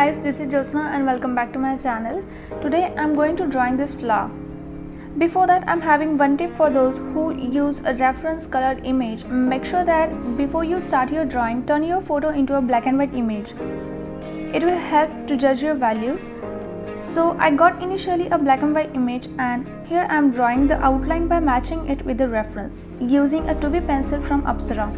guys, this is Jyotsna and welcome back to my channel. Today I'm going to drawing this flower. Before that, I'm having one tip for those who use a reference colored image. Make sure that before you start your drawing, turn your photo into a black and white image. It will help to judge your values. So I got initially a black and white image, and here I'm drawing the outline by matching it with the reference using a 2B pencil from Apsara.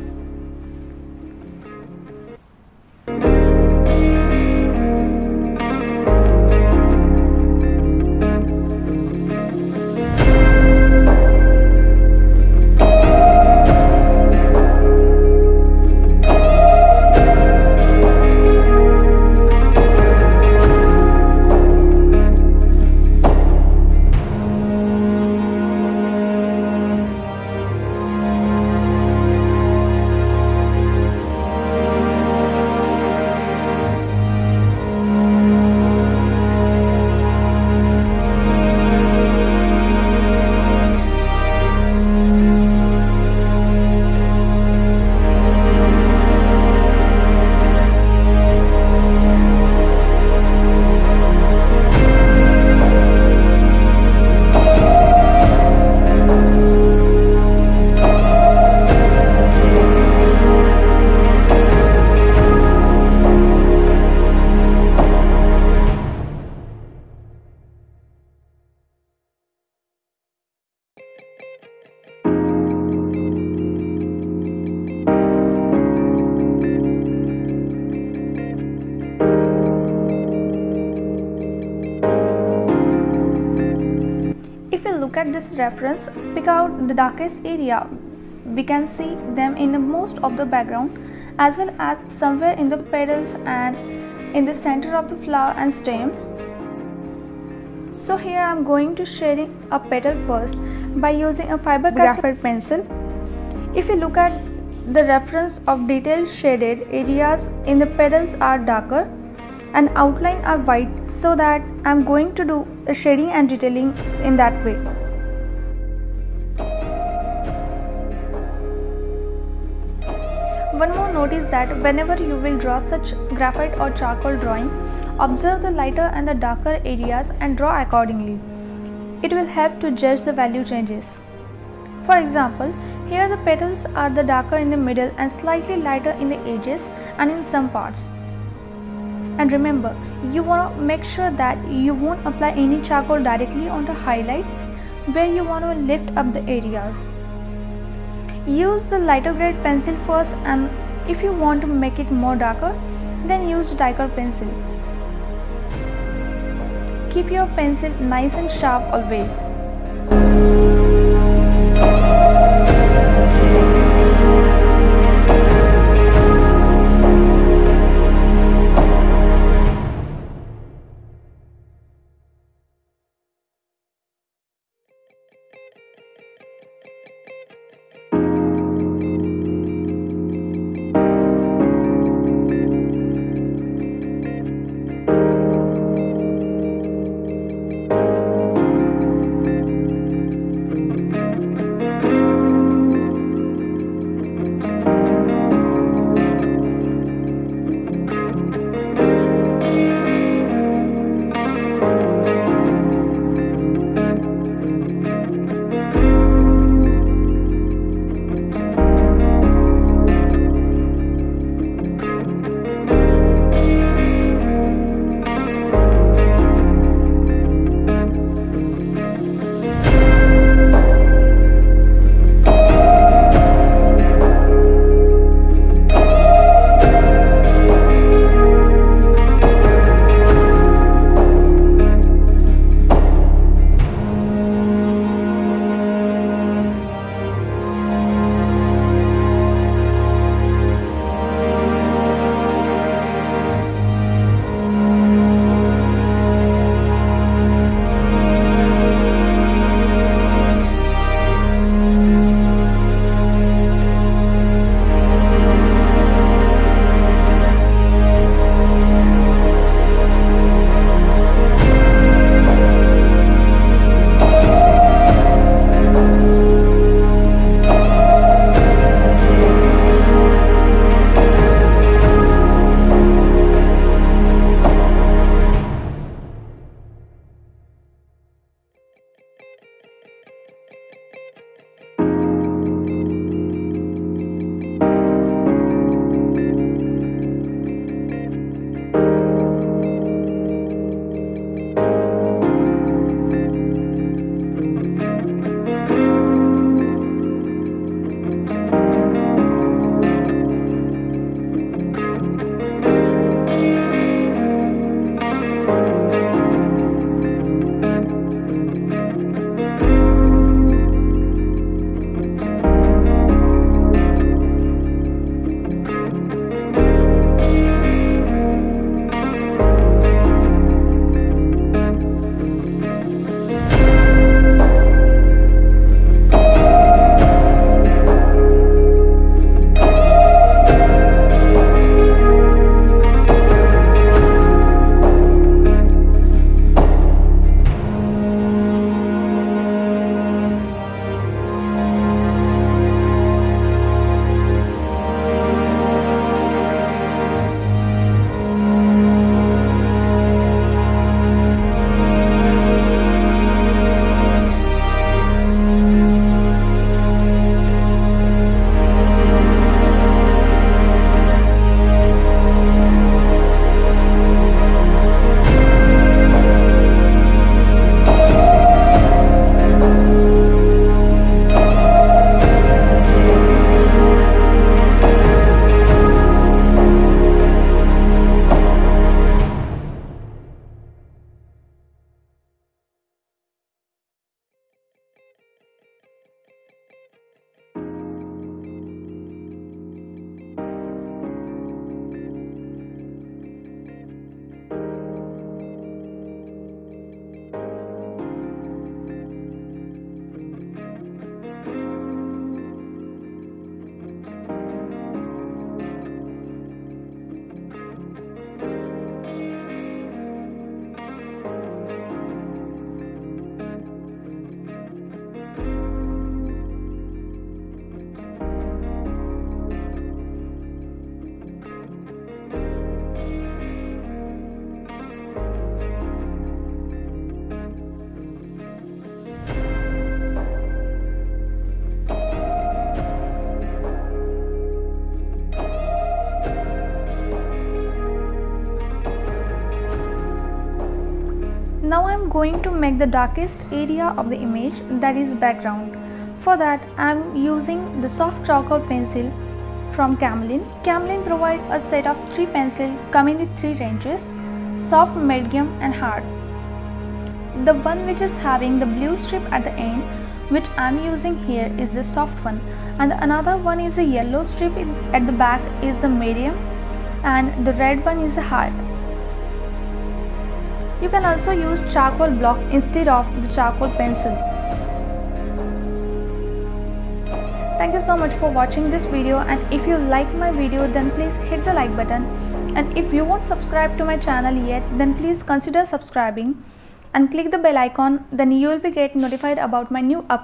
If we look at this reference, pick out the darkest area. We can see them in most of the background as well as somewhere in the petals and in the center of the flower and stem. So here I am going to shading a petal first by using a fiber graphite pencil. If you look at the reference of detailed shaded areas in the petals are darker and outline are white, so that I am going to do the shading and detailing in that way. One more note is that whenever you will draw such graphite or charcoal drawing, observe the lighter and the darker areas and draw accordingly. It will help to judge the value changes. For example, here the petals are the darker in the middle and slightly lighter in the edges and in some parts. And remember, you want to make sure that you won't apply any charcoal directly onto highlights where you want to lift up the areas. Use the lighter grade pencil first, and if you want to make it more darker, then use darker pencil. Keep your pencil nice and sharp always. am going to make the darkest area of the image, that is background. For that I am using the soft charcoal pencil from Camlin. Camlin provides a set of 3 pencils coming in 3 ranges: soft, medium and hard. The one which is having the blue strip at the end, which I am using here, is the soft one, and another one is a yellow strip at the back is the medium, and the red one is the hard. You can also use charcoal block instead of the charcoal pencil. Thank you so much for watching this video, and if you like my video then please hit the like button, and if you won't subscribe to my channel yet then please consider subscribing and click the bell icon, then you will be get notified about my new updates.